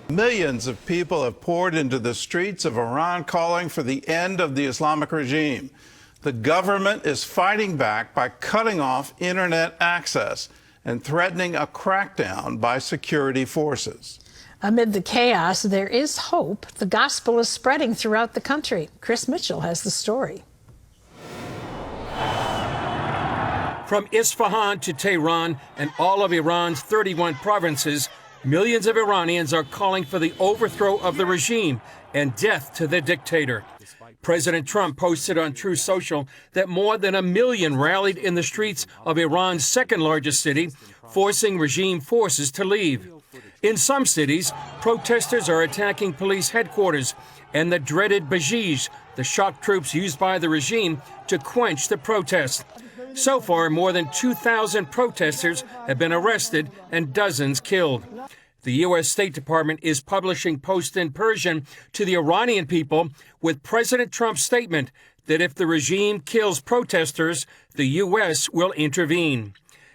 Millions of people have poured into the streets of Iran calling for the end of the Islamic regime. The government is fighting back by cutting off internet access and threatening a crackdown by security forces. Amid the chaos, there is hope. The gospel is spreading throughout the country. Chris Mitchell has the story. From Isfahan to Tehran and all of Iran's 31 provinces, millions of Iranians are calling for the overthrow of the regime and death to the dictator. President Trump posted on Truth Social that more than 1 million rallied in the streets of Iran's second largest city, forcing regime forces to leave. In some cities, protesters are attacking police headquarters and the dreaded Basij, the shock troops used by the regime to quench the protests. So far, more than 2,000 protesters have been arrested and dozens killed. The U.S. State Department is publishing posts in Persian to the Iranian people with President Trump's statement that if the regime kills protesters, the U.S. will intervene.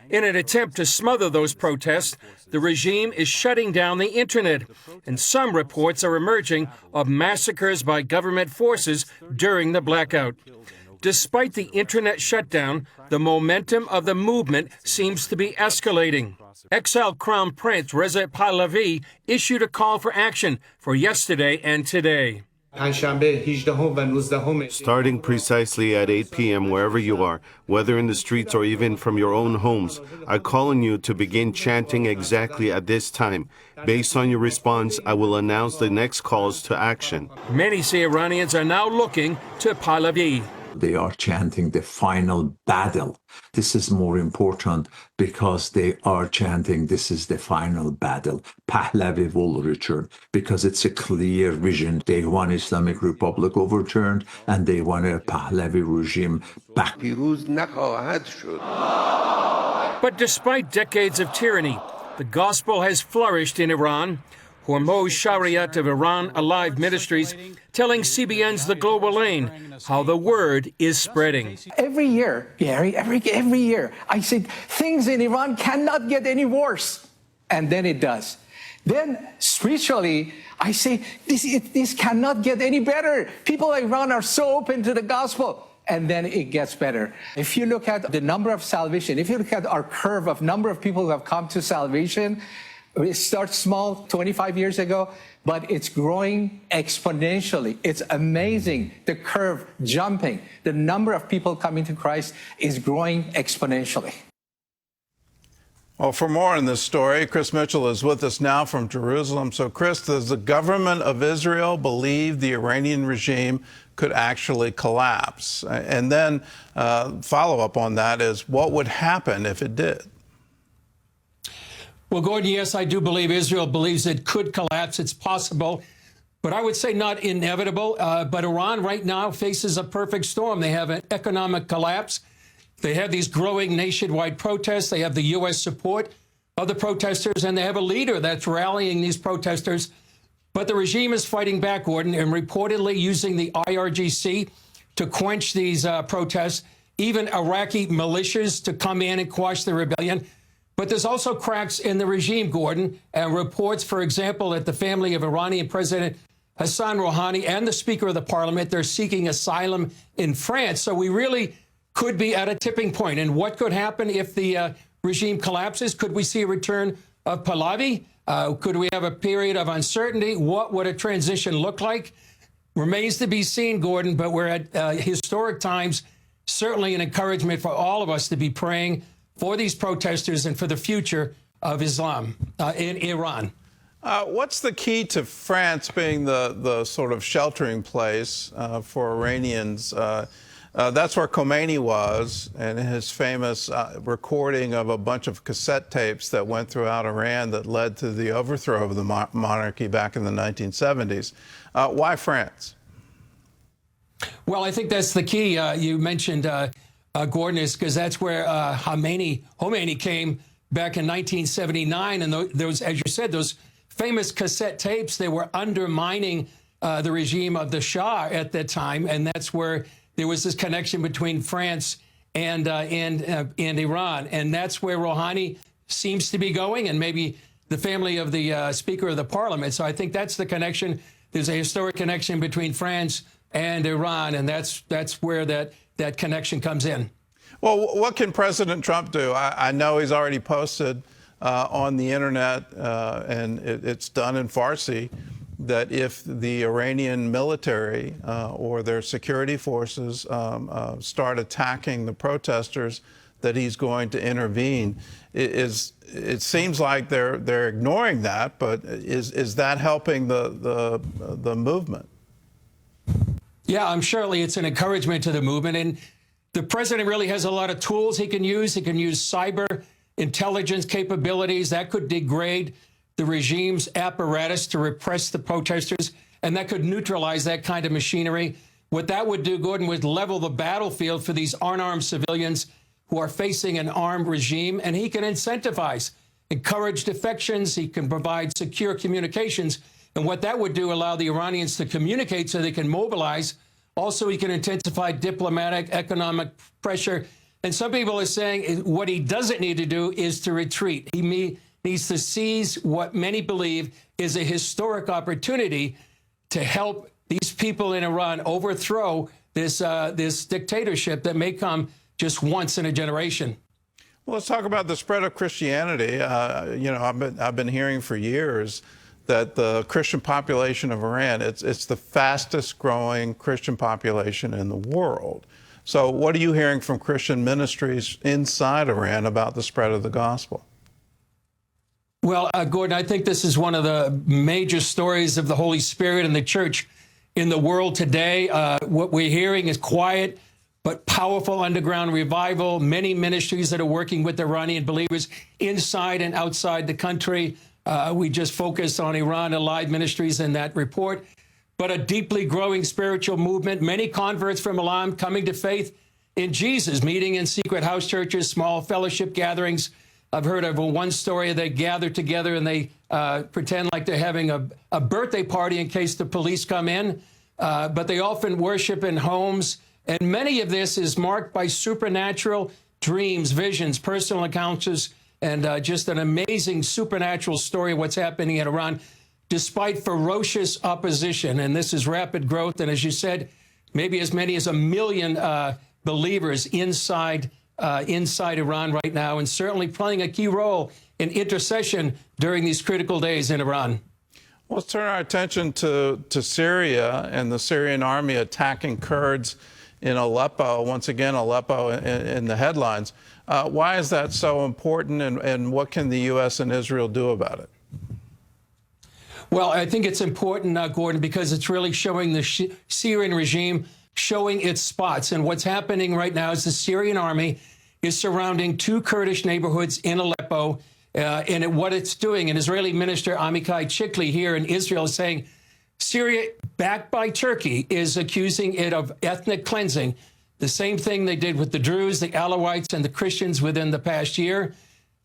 In an attempt to smother those protests, the regime is shutting down the internet, and some reports are emerging of massacres by government forces during the blackout. Despite the internet shutdown, the momentum of the movement seems to be escalating. Exiled Crown Prince Reza Pahlavi issued a call for action for yesterday and today. Starting precisely at 8 p.m. wherever you are, whether in the streets or even from your own homes, I call on you to begin chanting exactly at this time. Based on your response, I will announce the next calls to action. Many say Iranians are now looking to Pahlavi. They are chanting the final battle. This is more important because they are chanting this is the final battle. Pahlavi will return because it's a clear vision. They want Islamic Republic overturned and they want a Pahlavi regime back. But despite decades of tyranny, the gospel has flourished in Iran. Hormoz Shariat of Iran Alive Ministries telling CBN's The Global Lane how the word is spreading. Every year, Gary, every year, I say things in Iran cannot get any worse. And then it does. Then spiritually, I say this cannot get any better. People in Iran are so open to the gospel. And then it gets better. If you look at the number of salvation, if you look at our curve of number of people who have come to salvation, it starts small 25 years ago, but it's growing exponentially. It's amazing. The curve jumping. The number of people coming to Christ is growing exponentially. Well, for more on this story, Chris Mitchell is with us now from Jerusalem. So, Chris, does the government of Israel believe the Iranian regime could actually collapse? And then follow up on that is what would happen if it did? Well, Gordon, yes, I do believe Israel believes it could collapse. It's possible, but I would say not inevitable. But Iran right now faces a perfect storm. They have an economic collapse. They have these growing nationwide protests. They have the U.S. support of the protesters, and they have a leader that's rallying these protesters. But the regime is fighting back, Gordon, and reportedly using the IRGC to quench these protests, even Iraqi militias to come in and quash the rebellion. But there's also cracks in the regime, Gordon, and reports, for example, that the family of Iranian President Hassan Rouhani and the Speaker of the Parliament, they're seeking asylum in France. So we really could be at a tipping point. And what could happen if the regime collapses? Could we see a return of Pahlavi? Could we have a period of uncertainty? What would a transition look like? Remains to be seen, Gordon, but we're at historic times. Certainly an encouragement for all of us to be praying for these protesters and for the future of Islam in Iran. What's the key to France being the sort of sheltering place for Iranians? That's where Khomeini was, and his famous recording of a bunch of cassette tapes that went throughout Iran that led to the overthrow of the monarchy back in the 1970s. Why France? Well, I think that's the key. You mentioned Gordon, is because that's where Khomeini came back in 1979. And those, as you said, those famous cassette tapes, they were undermining the regime of the Shah at that time. And that's where there was this connection between France and Iran. And that's where Rouhani seems to be going. And maybe the family of the Speaker of the Parliament. So I think that's the connection. There's a historic connection between France and Iran, and that's where that connection comes in. Well, what can President Trump do? I know he's already posted on the internet, and it's done in Farsi, that if the Iranian military or their security forces start attacking the protesters, that he's going to intervene. It seems like they're ignoring that, but is that helping the movement? Yeah, surely it's an encouragement to the movement, and the president really has a lot of tools he can use. He can use cyber intelligence capabilities that could degrade the regime's apparatus to repress the protesters, and that could neutralize that kind of machinery. What that would do, Gordon, would level the battlefield for these unarmed civilians who are facing an armed regime, and he can incentivize, encourage defections, he can provide secure communications, and what that would do, allow the Iranians to communicate so they can mobilize. Also, he can intensify diplomatic, economic pressure, and some people are saying what he doesn't need to do is to retreat. He needs to seize what many believe is a historic opportunity to help these people in Iran overthrow this dictatorship that may come just once in a generation. Well, let's talk about the spread of Christianity. I've been hearing for years that the Christian population of Iran, it's the fastest growing Christian population in the world. So what are you hearing from Christian ministries inside Iran about the spread of the gospel? Well, Gordon, I think this is one of the major stories of the Holy Spirit and the church in the world today. What we're hearing is quiet but powerful underground revival, many ministries that are working with Iranian believers inside and outside the country. We just focused on Iran Allied Ministries in that report, but a deeply growing spiritual movement, many converts from Islam coming to faith in Jesus, meeting in secret house churches, small fellowship gatherings. I've heard of one story, they gather together and they pretend like they're having a birthday party in case the police come in, but they often worship in homes. And many of this is marked by supernatural dreams, visions, personal encounters, and just an amazing supernatural story of what's happening in Iran, despite ferocious opposition. And this is rapid growth. And as you said, maybe as many as 1 million believers inside Iran right now, and certainly playing a key role in intercession during these critical days in Iran. Well, let's turn our attention to Syria and the Syrian army attacking Kurds in Aleppo. Once again, Aleppo in the headlines. Why is that so important, and what can the U.S. and Israel do about it? Well, I think it's important, Gordon, because it's really showing the Syrian regime showing its spots. And what's happening right now is the Syrian army is surrounding 2 Kurdish neighborhoods in Aleppo. And what it's doing, an Israeli minister, Amichai Chikli, here in Israel, is saying Syria, backed by Turkey, is accusing it of ethnic cleansing. The same thing they did with the Druze, the Alawites, and the Christians within the past year.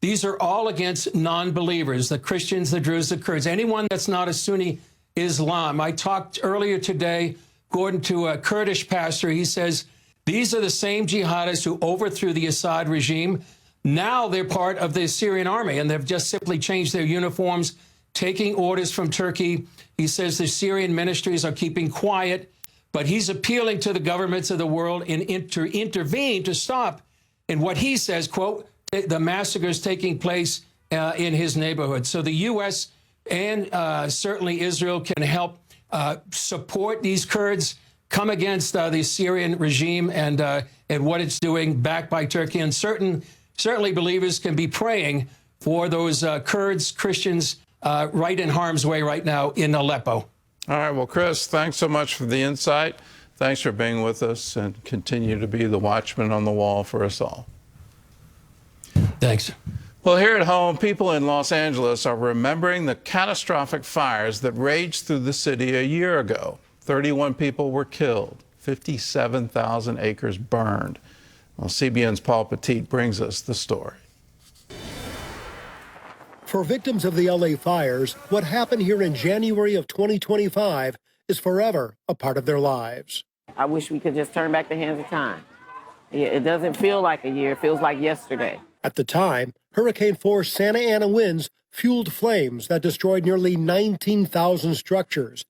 These are all against non-believers, the Christians, the Druze, the Kurds, anyone that's not a Sunni Islam. I talked earlier today, Gordon, to a Kurdish pastor. He says, these are the same jihadists who overthrew the Assad regime. Now they're part of the Syrian army, and they've just simply changed their uniforms, taking orders from Turkey. He says the Syrian ministries are keeping quiet, but he's appealing to the governments of the world to intervene to stop, in what he says, quote, the massacres taking place in his neighborhood. So the U.S. and certainly Israel can help support these Kurds, come against the Syrian regime and what it's doing, backed by Turkey. And certainly believers can be praying for those Kurds, Christians, right in harm's way right now in Aleppo. All right. Well, Chris, thanks so much for the insight. Thanks for being with us, and continue to be the watchman on the wall for us all. Thanks. Well, here at home, people in Los Angeles are remembering the catastrophic fires that raged through the city a year ago. 31 people were killed, 57,000 acres burned. Well, CBN's Paul Petit brings us the story. For victims of the LA fires, what happened here in January of 2025 is forever a part of their lives. I wish we could just turn back the hands of time. It doesn't feel like a year, it feels like yesterday. At the time, hurricane-force Santa Ana winds fueled flames that destroyed nearly 19,000 structures.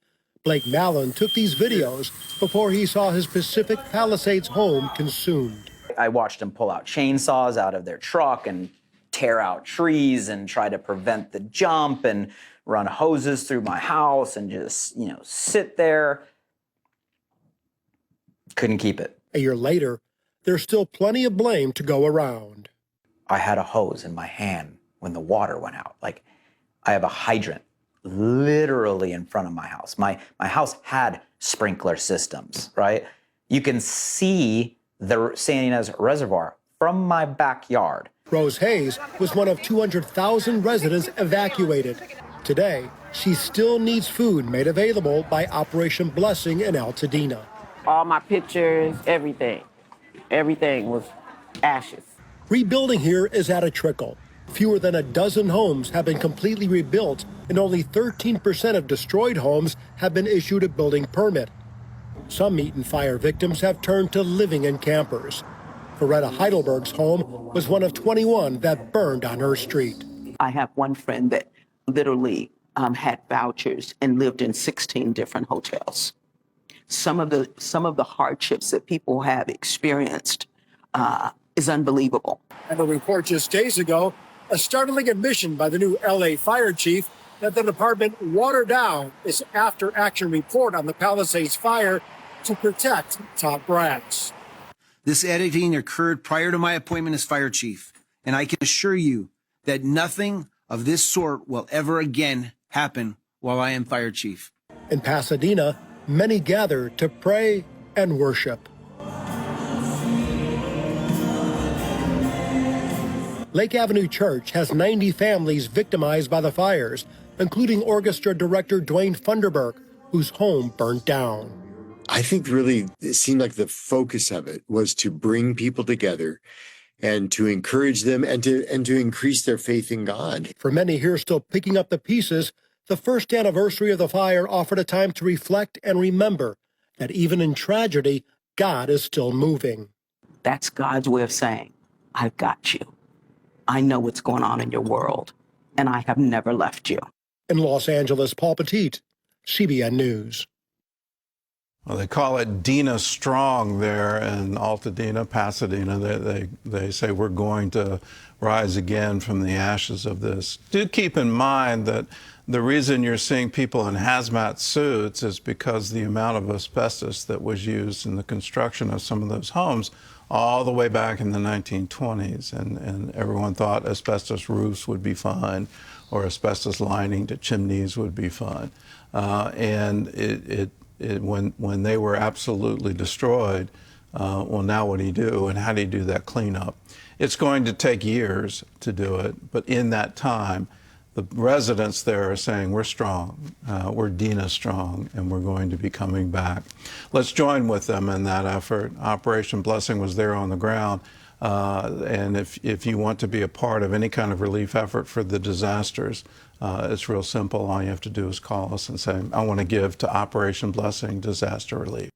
Blake Mallon took these videos before he saw his Pacific Palisades home consumed. I watched them pull out chainsaws out of their truck and tear out trees and try to prevent the jump and run hoses through my house and just, sit there. Couldn't keep it. A year later, there's still plenty of blame to go around. I had a hose in my hand when the water went out. I have a hydrant literally in front of my house. My house had sprinkler systems, right? You can see the Santa Ynez Reservoir from my backyard. Rose Hayes was one of 200,000 residents evacuated. Today, she still needs food made available by Operation Blessing in Altadena. All my pictures, everything was ashes. Rebuilding here is at a trickle. Fewer than a dozen homes have been completely rebuilt, and only 13% of destroyed homes have been issued a building permit. Some Eaton fire victims have turned to living in campers. Coretta Heidelberg's home was one of 21 that burned on her street. I have one friend that literally had vouchers and lived in 16 different hotels. Some of the hardships that people have experienced is unbelievable. And a report just days ago, a startling admission by the new LA fire chief that the department watered down its after-action report on the Palisades fire to protect top brass. This editing occurred prior to my appointment as fire chief, and I can assure you that nothing of this sort will ever again happen while I am fire chief. In Pasadena, many gather to pray and worship. Lake Avenue Church has 90 families victimized by the fires, including orchestra director Dwayne Funderburk, whose home burned down. I think really it seemed like the focus of it was to bring people together and to encourage them and to increase their faith in God. For many here still picking up the pieces, the first anniversary of the fire offered a time to reflect and remember that even in tragedy, God is still moving. That's God's way of saying, I've got you. I know what's going on in your world, and I have never left you. In Los Angeles, Paul Petit, CBN News. Well, they call it Dina Strong there in Altadena, Pasadena. They say we're going to rise again from the ashes of this. Do keep in mind that the reason you're seeing people in hazmat suits is because the amount of asbestos that was used in the construction of some of those homes all the way back in the 1920s. And everyone thought asbestos roofs would be fine or asbestos lining to chimneys would be fine. And when they were absolutely destroyed, well, now what do you do, and how do you do that cleanup? It's going to take years to do it, but in that time, the residents there are saying, we're strong, we're Dina strong, and we're going to be coming back. Let's join with them in that effort. Operation Blessing was there on the ground, and if you want to be a part of any kind of relief effort for the disasters, it's real simple. All you have to do is call us and say, I want to give to Operation Blessing Disaster Relief.